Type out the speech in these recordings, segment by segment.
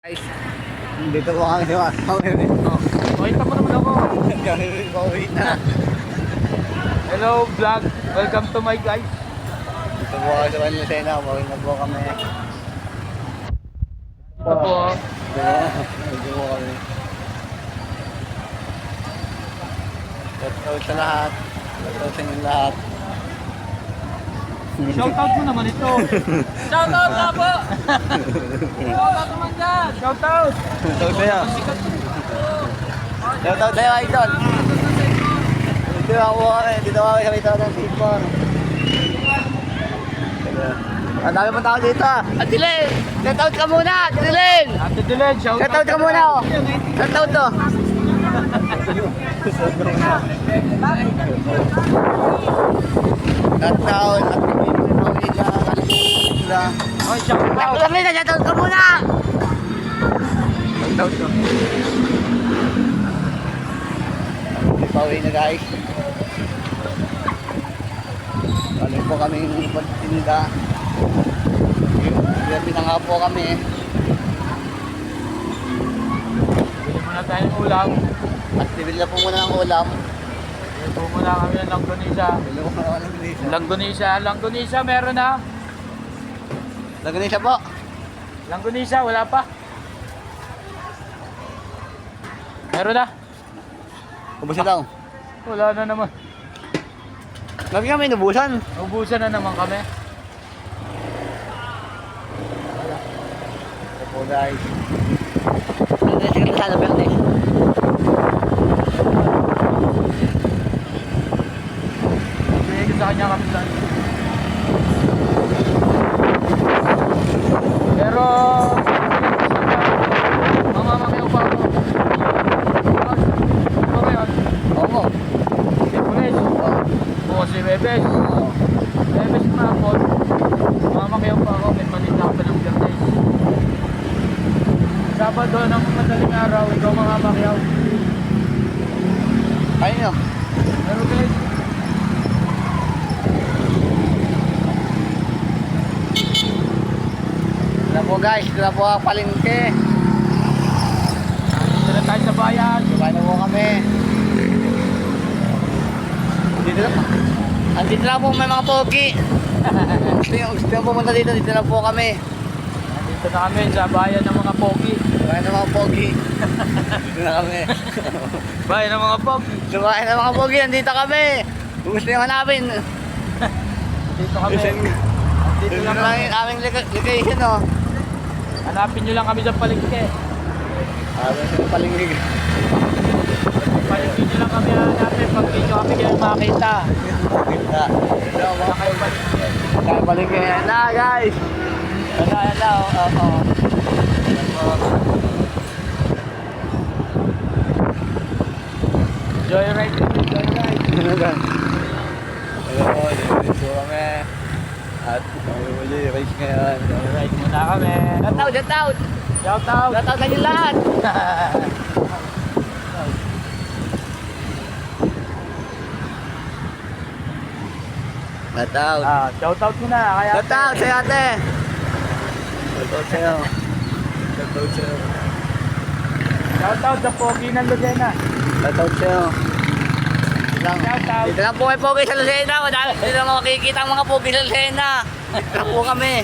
Guys, dito po kami sa Pakita mo naman ako. kami pauwi na. Hello vlog. Welcome to my guys. Dito po kami sa Lucena, pauwi na po kami. Ito po. Dito po kami. Shout out sa lahat. Shout out sa inyong lahat. Shoutout mo naman ito. Shoutout na po. Shoutout naman dyan. Shoutout. Shout out sa'yo. Shout out sa'yo, idol. Dito po kami. Dito kami sa may tawag ng Sipon. Ang dami pong tao dito. Atilin! Shout out ka muna! Atilin! Ate Dylan, shoutout. Shout out ka muna! Oh. Shout out to! Shout out! Oh, shoutout. Shout out ka muna! Shout out to! Hindi pa uwi na guys. Balik po kami pagtinda. Grabe na nga po kami. Bili muna tayo ng ulam. At bibili na po muna ng ulam. Bili po muna kami ng langgonisa. Bibili po muna ng lisa. Langgonisa meron na. Lagyan siya po. Langgonisa, wala pa. Meron na. Ubus na daw. Wala na naman. Lagi kami inubusan. Ubusan na naman kami. Ito po guys. Sige sana perde. Bigay ko sa kanya kami lang. Pero mamamakiyaw pa ako. Ano ba yun? Oo. Si Pulis. O si Bebes. Bebes kumapot. Mamamakiyaw pa ako. May manita pa ng birthday. Sabado ng madaling araw, ikaw mamamakiyaw. Ayun nyo. Pero guys, Ito po guys. Ito po ang palengke. dito na tayo sa bayan. Kumain na po kami. Dito na po. Andito na po may mga pogi. Gusto nyo pumunta dito. Dito na po kami. Dito na kami sa bayan ng mga pogi. Kumain na mga pogi. Dito na kami. Bayan ng mga pogi. Kumain na mga pogi. Andito kami. Kung gusto nyo hanapin. Dito kami. Dito Dito lang na lang kami. yung aming location oh. Hanapin nyo lang kami sa palengke. Sa palengke. Palengke nyo lang kami hanapin. Pag dito kami kayo makita. Kita. Ito ang mga Sa kayo palengke. Kaya palengke na guys. Ano oo. Joyride. Joyride. Ayun, dito kami. At uli, race ngayon. Joyride muna kami. Shout out! Shout out. Shout out kanyang lahat! Shout out! Shout out muna. Kaya Shout out sa'yo ate! Shout out sa'yo. Shout out sa'yo. Shout out sa pogi ng Lucena. Shout out sa'yo. Shout out. Dito lang po may pogi sa Lucena. Dito lang makikita ang mga pogi sa Lucena. Dito lang po kami.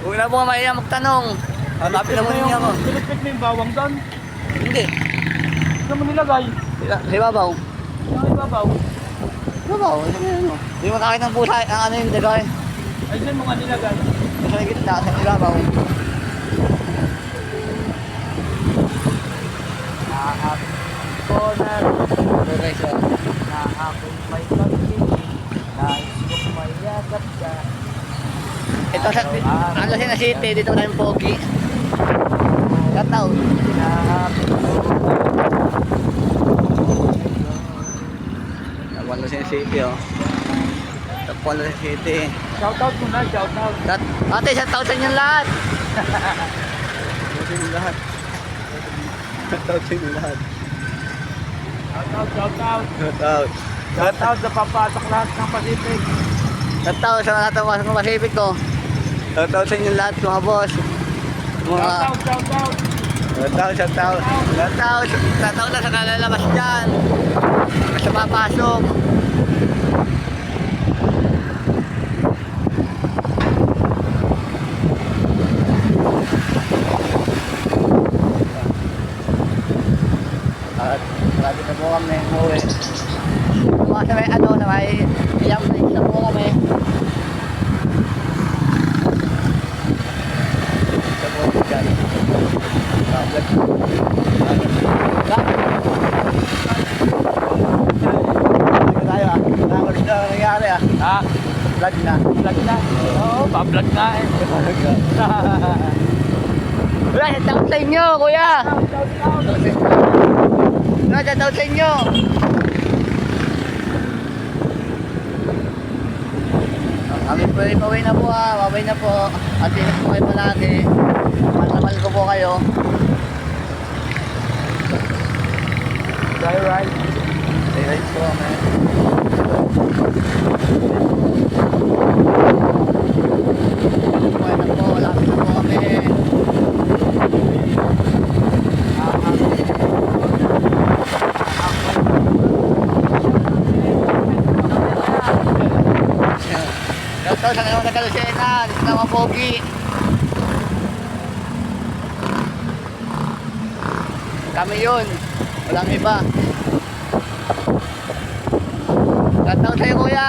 Huwag na po mahiya magtanong. Hanapin na mo niya ako. Pilipit mo yung bawang doon. Hindi. Saan mo nilagay? Sa ibabaw. Ang ibabaw. Ibabaw? Ano? Hindi mo nakakita ng pusa. Ang ano yung dagay. Ay, saan mo nga nilagay? Sa gitna. Sa ibabaw. Nakakapit ko na Okay, so. na ako'y may pag-ibig. Nais kong may yakap ka. Ito sa Lucena City. Dito na yung pogi. Shout out. Nakakapit ko. Tapuan Lucena City oh. Tapuan Lucena City. Shout out muna, shout out. Ate, shout out sa inyong lahat. Shout out sa inyong lahat. Shout out sa inyong lahat. Shout out, shout out. Shout out. Shout out sa papasok lahat ng Pacific. Shout out sa lahat ng Pacific ko. Shout out sa inyong lahat mga boss. Tataw na sa kalalabas dyan. Basta papasok. At grabe na po kami umuwi. Mga sa may ano na may iyang place na po kami. Sa po dyan. Vlog. Tayo ah. Nakakalis na nangyari ah. Ha? Vlog na. Vlog na. Oo, pa-vlog na eh. Wala, shoutout sa inyo, kuya. Wala, shoutout sa inyo. Kami po ay pauwi na po ah. Pauwi na po. At ingat po kayo palagi. Mahal ko po kayo. Dry ride. Stay right po, man. Buhay na po. Lapit na po kami. Ito sa ngayon na Kalusena. Dito na mga pogi. Kami yun. Walang iba. Shoutout sa'yo, kuya.